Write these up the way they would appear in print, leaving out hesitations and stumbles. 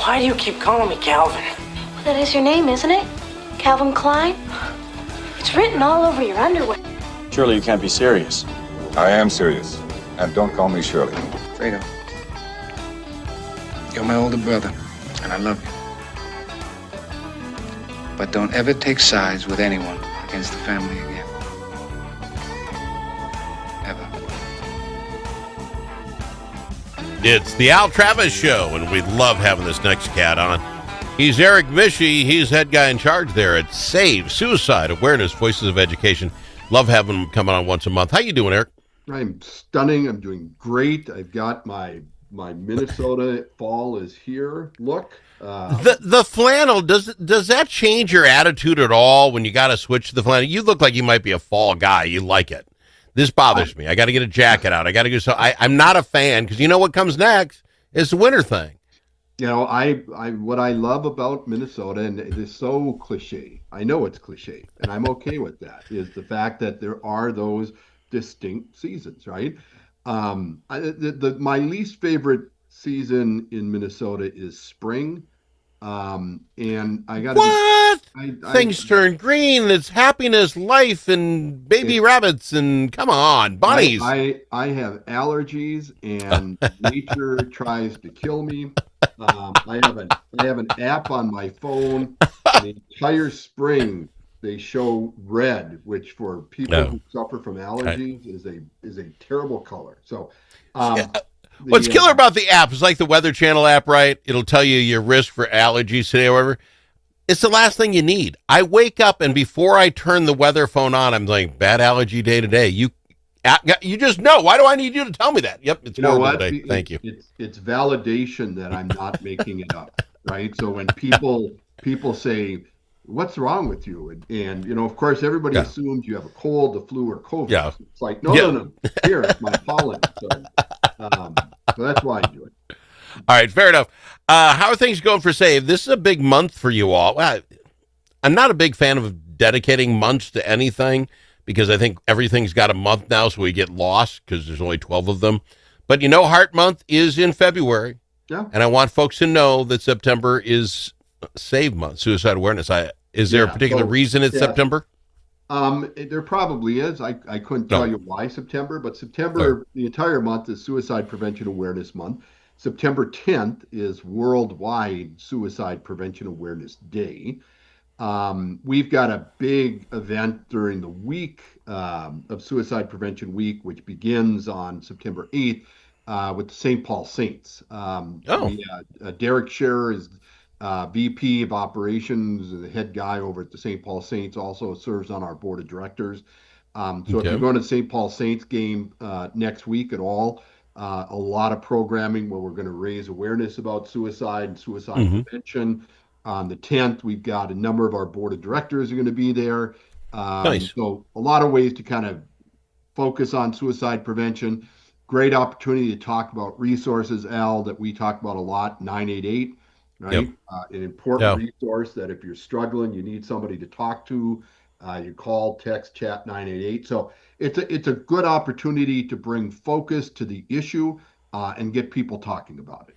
Why do you keep calling me Calvin? Well, that is your name, isn't it? Calvin Klein? It's written all over your underwear. Surely you can't be serious. I am serious. And don't call me Shirley. Fredo, you're my older brother, and I love you. But don't ever take sides with anyone against the family again. Ever. It's the Al Travis Show, and we love having this next cat on. He's Erich Mische. He's head guy in charge there at S.A.V.E, Suicide Awareness Voices of Education. Love having him coming on once a month. How you doing, Erich? I'm stunning. I'm doing great. I've got my Minnesota fall is here look. The flannel, does that change your attitude at all when you got to switch to the flannel? You look like you might be a fall guy. You like it. This bothers me. I got to get a jacket out. I got to go. So I'm not a fan because you know what comes next is the winter thing. You know, I what I love about Minnesota, and it is so cliche. I know it's cliche, and I'm okay with that. Is the fact that there are those distinct seasons, right? My least favorite season in Minnesota is spring. And I got what? Things turn green. It's happiness, life, and baby rabbits, and come on, bunnies. I have allergies, and nature tries to kill me. I have an app on my phone. The entire spring they show red, which for people who suffer from allergies is a terrible color. So, what's killer about the app is like the Weather Channel app, right? It'll tell you your risk for allergies today or whatever. It's the last thing you need. I wake up and before I turn the weather phone on, I'm like, bad allergy day today. You just know. Why do I need you to tell me that? Yep, it's horrible today. Thank you. It's validation that I'm not making it up, right? So when people say, what's wrong with you? And you know, of course, everybody assumes you have a cold, the flu, or COVID. Yeah. It's like, no. Here, it's my pollen. So that's why I do it. All right, fair enough. How are things going for S.A.V.E? This is a big month for you all. I'm not a big fan of dedicating months to anything because I think everything's got a month now, so we get lost because there's only 12 of them. But you know, Heart Month is in February. Yeah. And I want folks to know that September is S.A.V.E Month, Suicide Awareness. Is there a particular reason it's September? There probably is. I couldn't tell you why September, but September, the entire month is Suicide Prevention Awareness Month. September 10th is Worldwide Suicide Prevention Awareness Day. We've got a big event during the week of Suicide Prevention Week, which begins on September 8th with the St. Paul Saints. Derek Scherer is VP of Operations, the head guy over at the St. Paul Saints, also serves on our board of directors. If you're going to St. Paul Saints game next week at all, a lot of programming where we're going to raise awareness about suicide and suicide prevention. On the 10th, we've got a number of our board of directors are going to be there. Nice. So a lot of ways to kind of focus on suicide prevention. Great opportunity to talk about resources, Al, that we talk about a lot, 988. Right? Yep. An important resource that if you're struggling, you need somebody to talk to, you call, text, chat 988. So it's a good opportunity to bring focus to the issue and get people talking about it.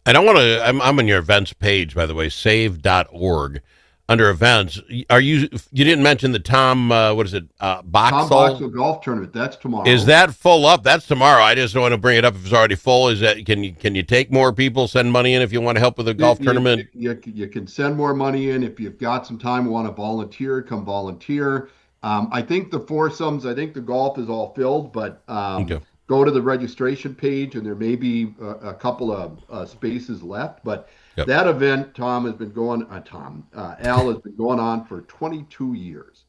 And I'm on your events page, by the way, save.org. Under events, you didn't mention the Tom, Boxall? Tom Boxall golf tournament. That's tomorrow. Is that full up? That's tomorrow. I just don't want to bring it up if it's already full. Is that can you take more people, send money in if you want to help with the golf tournament? You can send more money in. If you've got some time and want to volunteer, come volunteer. I think the foursomes, I think the golf is all filled, but go to the registration page and there may be a couple of spaces left. But that event, Al has been going on for 22 years.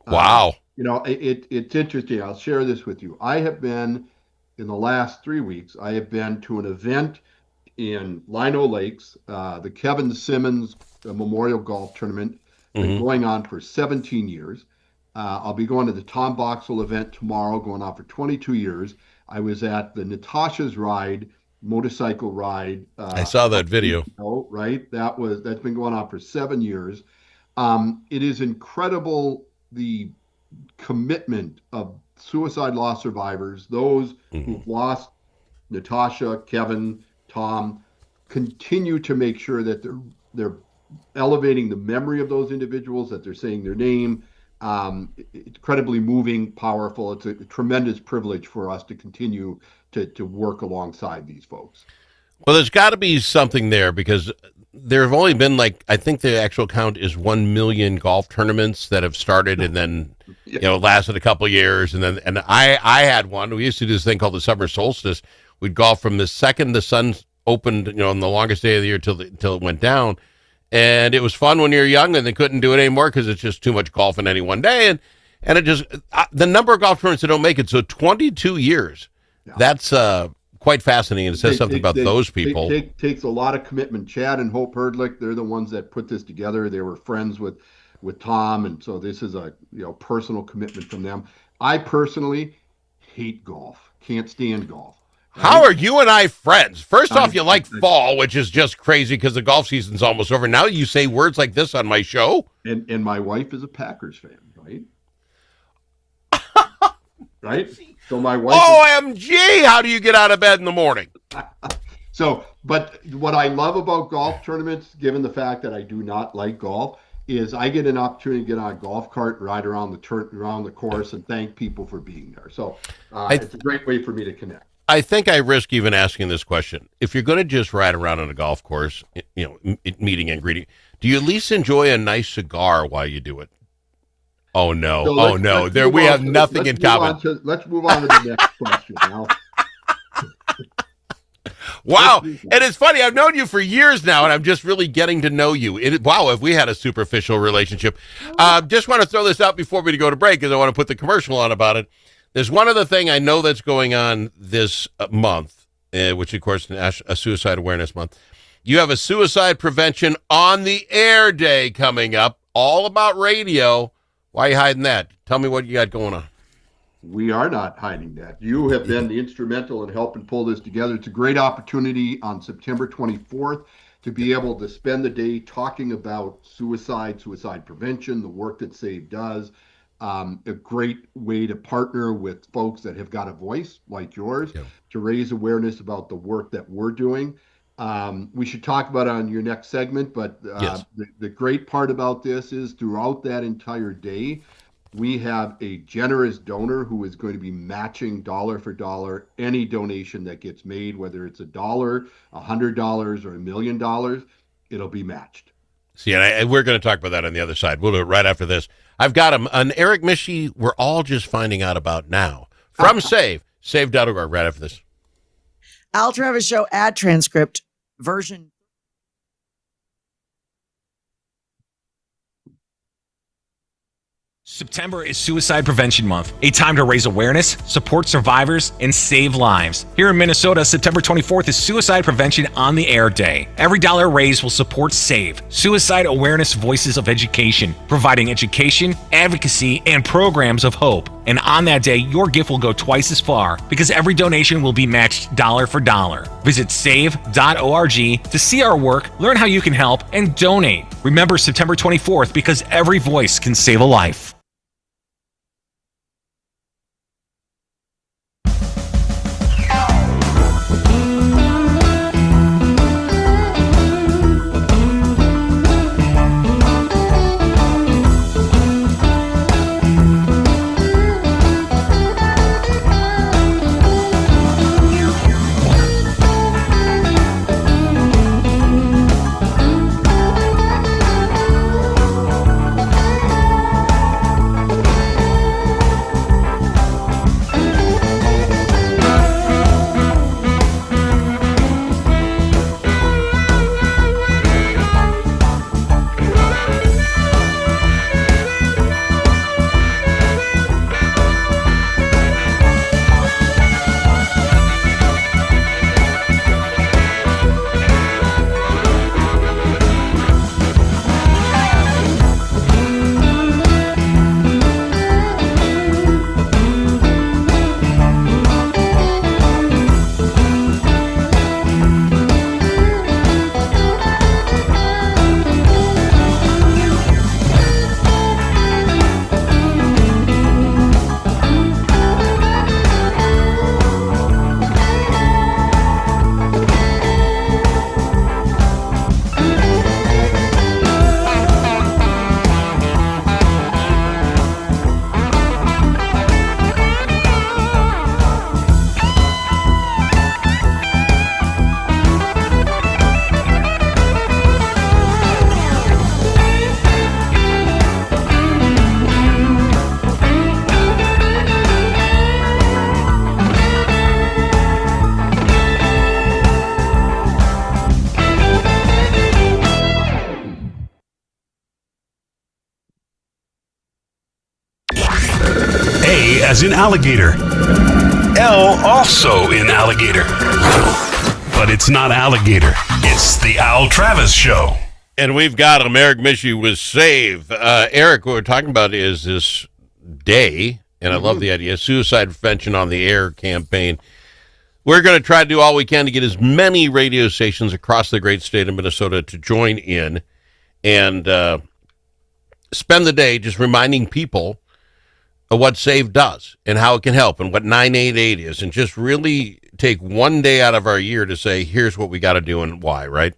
Wow. It's interesting. I'll share this with you. I have been, in the last 3 weeks, I have been to an event in Lino Lakes, the Kevin Simmons Memorial Golf Tournament, been going on for 17 years. I'll be going to the Tom Boxall event tomorrow, going on for 22 years. I was at the Natasha's Ride, motorcycle ride. I saw that video. Right? That's been going on for 7 years. It is incredible the commitment of suicide loss survivors, those who've lost Natasha, Kevin, Tom, continue to make sure that they're elevating the memory of those individuals, that they're saying their name. Incredibly moving, powerful. It's a tremendous privilege for us to continue to work alongside these folks. Well, there's got to be something there, because there have only been, like, I think the actual count is 1 million golf tournaments that have started and then, lasted a couple of years. And I had one. We used to do this thing called the summer solstice. We'd golf from the second the sun opened, on the longest day of the year till it went down. And it was fun when you're young, and they couldn't do it anymore because it's just too much golf in any one day. And it just, the number of golf tournaments that don't make it. So 22 years, that's quite fascinating. It says something about those people. It takes a lot of commitment. Chad and Hope Herdlick, they're the ones that put this together. They were friends with Tom, and so this is a personal commitment from them. I personally hate golf. Can't stand golf. Right? How are you and I friends? First off, you like fall, which is just crazy because the golf season's almost over. Now you say words like this on my show? And my wife is a Packers fan, right? Right? So my wife OMG, how do you get out of bed in the morning? So, but what I love about golf tournaments, given the fact that I do not like golf, is I get an opportunity to get on a golf cart and ride around the course and thank people for being there. So it's a great way for me to connect. I think I risk even asking this question. If you're going to just ride around on a golf course, meeting and greeting, do you at least enjoy a nice cigar while you do it? Oh, no. So we have nothing in common. Let's move on to the next question now. Wow. And it's funny. I've known you for years now, and I'm just really getting to know you. Wow, if we had a superficial relationship. Just want to throw this out before we go to break, because I want to put the commercial on about it. There's one other thing I know that's going on this month, which, of course, is a Suicide Awareness Month. You have a Suicide Prevention on the Air Day coming up, all about radio. Why are you hiding that? Tell me what you got going on. We are not hiding that. You have been instrumental in helping pull this together. It's a great opportunity on September 24th to be able to spend the day talking about suicide prevention, the work that S.A.V.E. does. A great way to partner with folks that have got a voice like yours to raise awareness about the work that we're doing. We should talk about it on your next segment, but the great part about this is throughout that entire day, we have a generous donor who is going to be matching dollar for dollar any donation that gets made, whether it's $1, $100, or $1 million, it'll be matched. See, and we're going to talk about that on the other side. We'll do it right after this. I've got an Erich Mische we're all just finding out about now from S.A.V.E., S.A.V.E..org, right after this. Al Travis Show ad transcript version. September is Suicide Prevention Month, a time to raise awareness, support survivors, and save lives. Here in Minnesota, September 24th is Suicide Prevention on the Air Day. Every dollar raised will support S.A.V.E., Suicide Awareness Voices of Education, providing education, advocacy, and programs of hope. And on that day, your gift will go twice as far because every donation will be matched dollar for dollar. Visit save.org to see our work, learn how you can help, and donate. Remember September 24th because every voice can save a life. is in alligator. L also in alligator. But it's not alligator. It's the Al Travis Show. And we've got him, Erich Mische with S.A.V.E. Erich, what we're talking about is this day, and I love the idea, Suicide Prevention on the Air campaign. We're going to try to do all we can to get as many radio stations across the great state of Minnesota to join in and spend the day just reminding people of what S.A.V.E. does and how it can help and what 988 is, and just really take one day out of our year to say, here's what we got to do and why, right?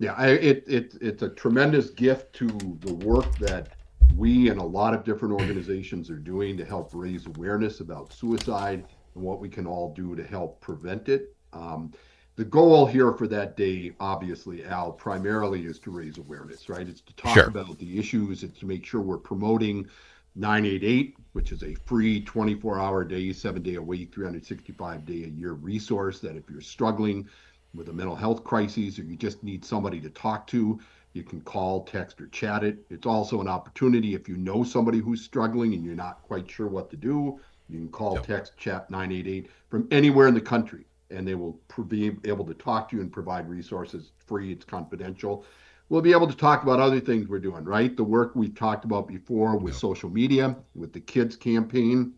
Yeah, it's a tremendous gift to the work that we and a lot of different organizations are doing to help raise awareness about suicide and what we can all do to help prevent it. The goal here for that day, obviously, Al, primarily is to raise awareness, right? It's to talk about the issues. It's to make sure we're promoting 988, which is a free 24-hour day, 7-day a week, 365-day a year resource that if you're struggling with a mental health crisis or you just need somebody to talk to, you can call, text, or chat it. It's also an opportunity if you know somebody who's struggling and you're not quite sure what to do, you can call, text, chat 988 from anywhere in the country, and they will be able to talk to you and provide resources free. It's confidential. We'll be able to talk about other things we're doing, right? The work we've talked about before with social media, with the kids campaign,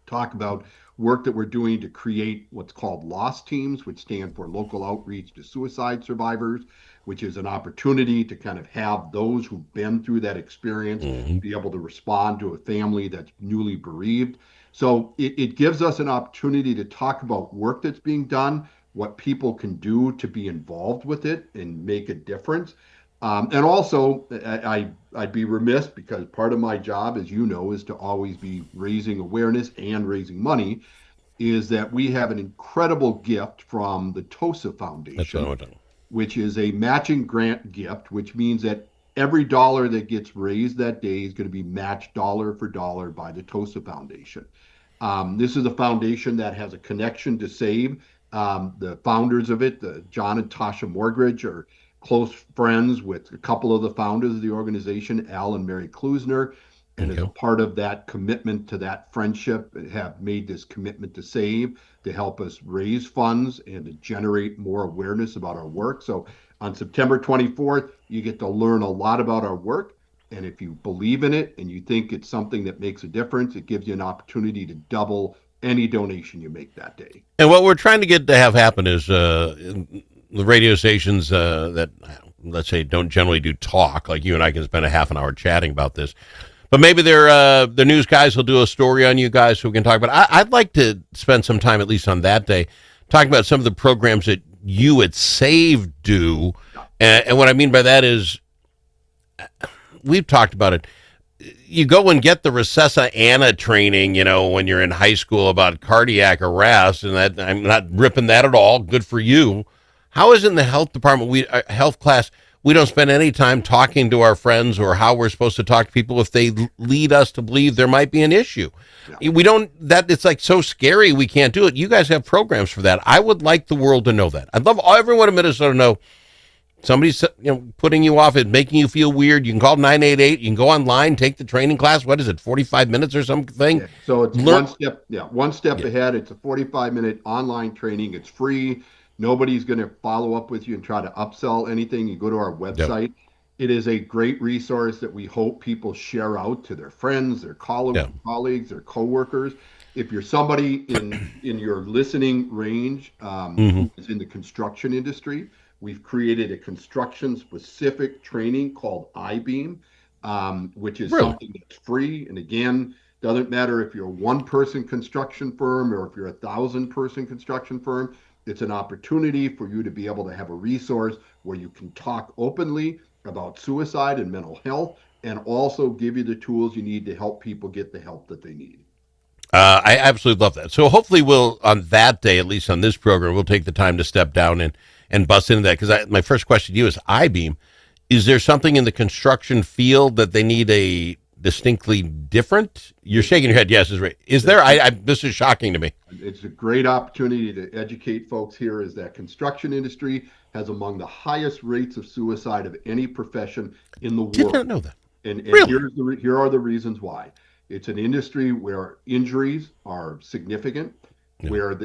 talk about work that we're doing to create what's called LOSS teams, which stand for Local Outreach to Suicide Survivors, which is an opportunity to kind of have those who've been through that experience be able to respond to a family that's newly bereaved. So it gives us an opportunity to talk about work that's being done, what people can do to be involved with it and make a difference. And also, I'd be remiss because part of my job, as you know, is to always be raising awareness and raising money, is that we have an incredible gift from the TOSA Foundation, which is a matching grant gift, which means that every dollar that gets raised that day is going to be matched dollar for dollar by the TOSA Foundation. This is a foundation that has a connection to S.A.V.E. The founders of it, John and Tasha Morgridge, are close friends with a couple of the founders of the organization, Al and Mary Klusner, and as a part of that commitment to that friendship, have made this commitment to S.A.V.E. to help us raise funds and to generate more awareness about our work. So on September 24th, you get to learn a lot about our work. And if you believe in it and you think it's something that makes a difference, it gives you an opportunity to double any donation you make that day. And what we're trying to get to have happen is the radio stations that, let's say, don't generally do talk, like you and I can spend a half an hour chatting about this, but maybe the news guys will do a story on you guys who can talk about. I'd like to spend some time, at least on that day, talking about some of the programs that you at S.A.V.E. do. And what I mean by that is, we've talked about it. You go and get the Recessa Anna training, when you're in high school about cardiac arrest, and that I'm not ripping that at all. Good for you. How is it in the health department, health class, we don't spend any time talking to our friends or how we're supposed to talk to people if they lead us to believe there might be an issue? We don't, it's like so scary we can't do it. You guys have programs for that. I would like the world to know that. I'd love everyone in Minnesota to know somebody's putting you off, it making you feel weird. You can call 988. You can go online, take the training class. What is it, 45 minutes or something? Yeah. So it's one step ahead. It's a 45-minute online training. It's free. Nobody's going to follow up with you and try to upsell anything. You go to our website. It is a great resource that we hope people share out to their friends, their colleagues, their coworkers. If you're somebody in your listening range who is in the construction industry, we've created a construction-specific training called I-Beam, which is something that's free. And again, doesn't matter if you're a one-person construction firm or if you're a 1,000-person construction firm. It's an opportunity for you to be able to have a resource where you can talk openly about suicide and mental health, and also give you the tools you need to help people get the help that they need. I absolutely love that. So hopefully we'll, on that day, at least on this program, we'll take the time to step down and bust into that. Because my first question to you is I-Beam. Is there something in the construction field that they need a distinctly different? You're shaking your head. Yes, is right. Is there? This is shocking to me. It's a great opportunity to educate folks here. Is that construction industry has among the highest rates of suicide of any profession in the world. Did not know that. And really? Here are the reasons why. It's an industry where injuries are significant, where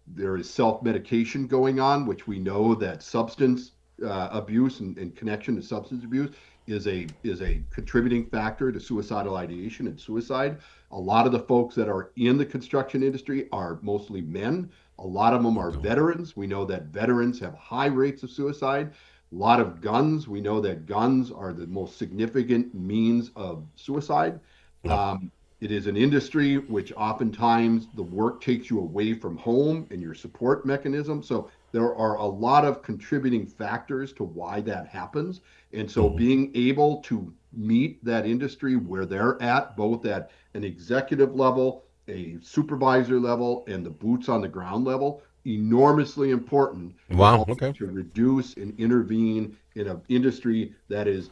there is self-medication going on, which we know that substance abuse and connection to substance abuse is a contributing factor to suicidal ideation and suicide. A lot of the folks that are in the construction industry are mostly men. A lot of them are veterans. We know that veterans have high rates of suicide. A lot of guns. We know that guns are the most significant means of suicide. It is an industry which oftentimes the work takes you away from home and your support mechanism. So there are a lot of contributing factors to why that happens. And so being able to meet that industry where they're at, both at an executive level, a supervisor level, and the boots on the ground level, enormously important to reduce and intervene in an industry that is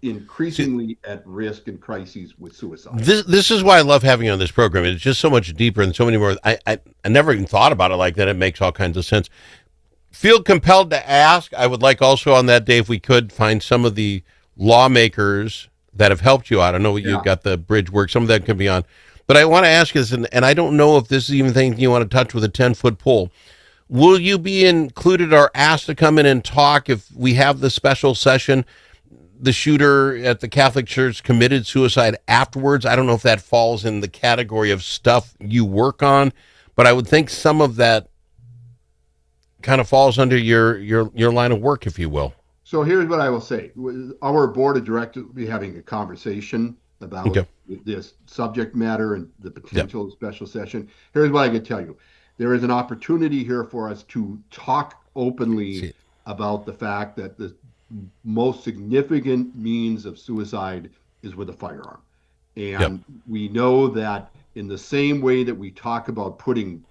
increasingly at risk and crises with suicide. This is why I love having you on this program. It's just so much deeper and so many more. I never even thought about it like that. It makes all kinds of sense. Feel compelled to ask. I would like also on that day, if we could, find some of the lawmakers that have helped you out. I know you've got the bridge work. Some of that can be on. But I want to ask you this, and I don't know if this is even thing you want to touch with a 10-foot pole. Will you be included or asked to come in and talk if we have the special session? The shooter at the Catholic Church committed suicide afterwards. I don't know if that falls in the category of stuff you work on, but I would think some of that kind of falls under your line of work, if you will. So here's what I will say. Our board of directors will be having a conversation about this subject matter and the potential special session. Here's what I can tell you. There is an opportunity here for us to talk openly about the fact that the most significant means of suicide is with a firearm. And we know that in the same way that we talk about putting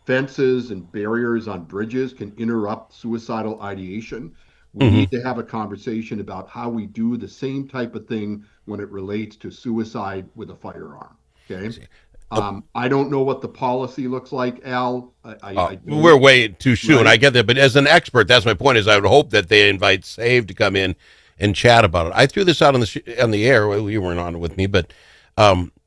fences and barriers on bridges can interrupt suicidal ideation, we need to have a conversation about how we do the same type of thing when it relates to suicide with a firearm. Okay. I don't know what the policy looks like, Al. We're way too soon. I get that, but as an expert, that's my point. Is I would hope that they invite S.A.V.E. to come in and chat about it. I threw this out on the air. Well, you weren't on it with me, but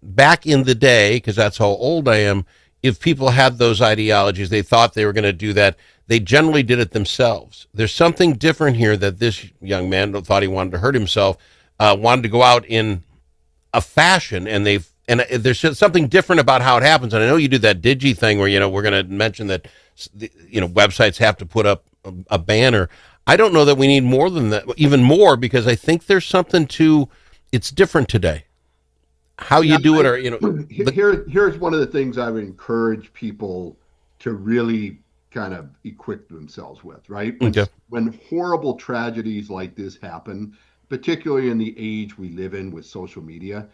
back in the day, because that's how old I am. If people had those ideologies, they thought they were going to do that. They generally did it themselves. There's something different here that this young man thought he wanted to hurt himself, wanted to go out in a fashion, and there's just something different about how it happens. And I know you do that digi thing where, we're going to mention that, websites have to put up a banner. I don't know that we need more than that, even more, because I think there's something it's different today. How you do it, or, here's one of the things I would encourage people to really kind of equip themselves with, right? When horrible tragedies like this happen, particularly in the age we live in with social media,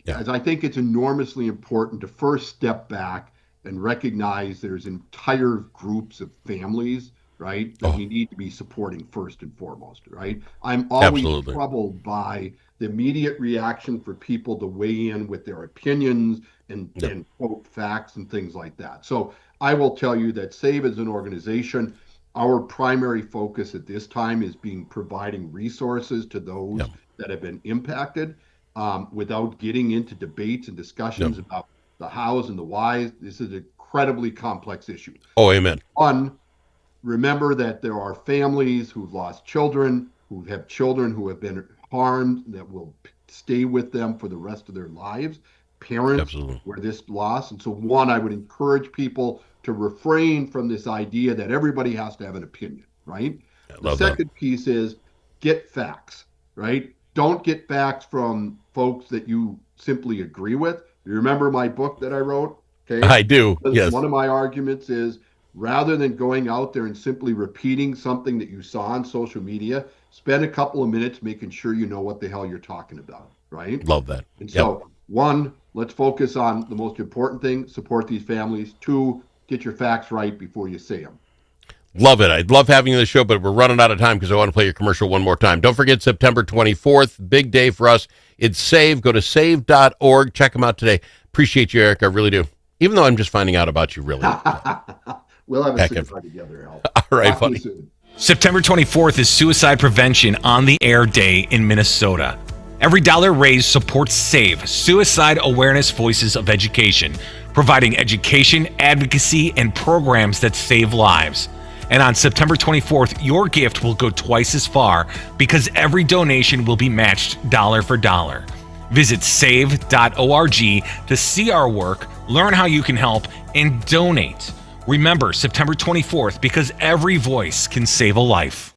as I think it's enormously important to first step back and recognize there's entire groups of families, right, that we need to be supporting first and foremost, right? I'm always troubled by the immediate reaction for people to weigh in with their opinions and quote facts and things like that. So I will tell you that S.A.V.E. as an organization, our primary focus at this time is providing resources to those that have been impacted, without getting into debates and discussions about the hows and the whys. This is an incredibly complex issue. Oh, amen. One, remember that there are families who've lost children, who have children who have been harmed, that will stay with them for the rest of their lives, parents where this loss. And so one, I would encourage people to refrain from this idea that everybody has to have an opinion, right? The second piece is get facts, right? Don't get facts from folks that you simply agree with. You remember my book that I wrote? Okay, I do. Yes. One of my arguments is, rather than going out there and simply repeating something that you saw on social media, spend a couple of minutes making sure you know what the hell you're talking about, right? Love that. And so, one, let's focus on the most important thing, support these families. Two, get your facts right before you say them. Love it. I'd love having you on the show, but we're running out of time because I want to play your commercial one more time. Don't forget September 24th, big day for us. It's S.A.V.E. Go to S.A.V.E..org. Check them out today. Appreciate you, Eric. I really do. Even though I'm just finding out about you, really. We'll have a sit together, Al. All right, buddy. September 24th is Suicide Prevention on the Air Day in Minnesota. Every dollar raised supports S.A.V.E, Suicide Awareness Voices of Education, providing education, advocacy, and programs that save lives. And on September 24th, your gift will go twice as far because every donation will be matched dollar for dollar. Visit save.org to see our work, learn how you can help, and donate. Remember September 24th because every voice can save a life.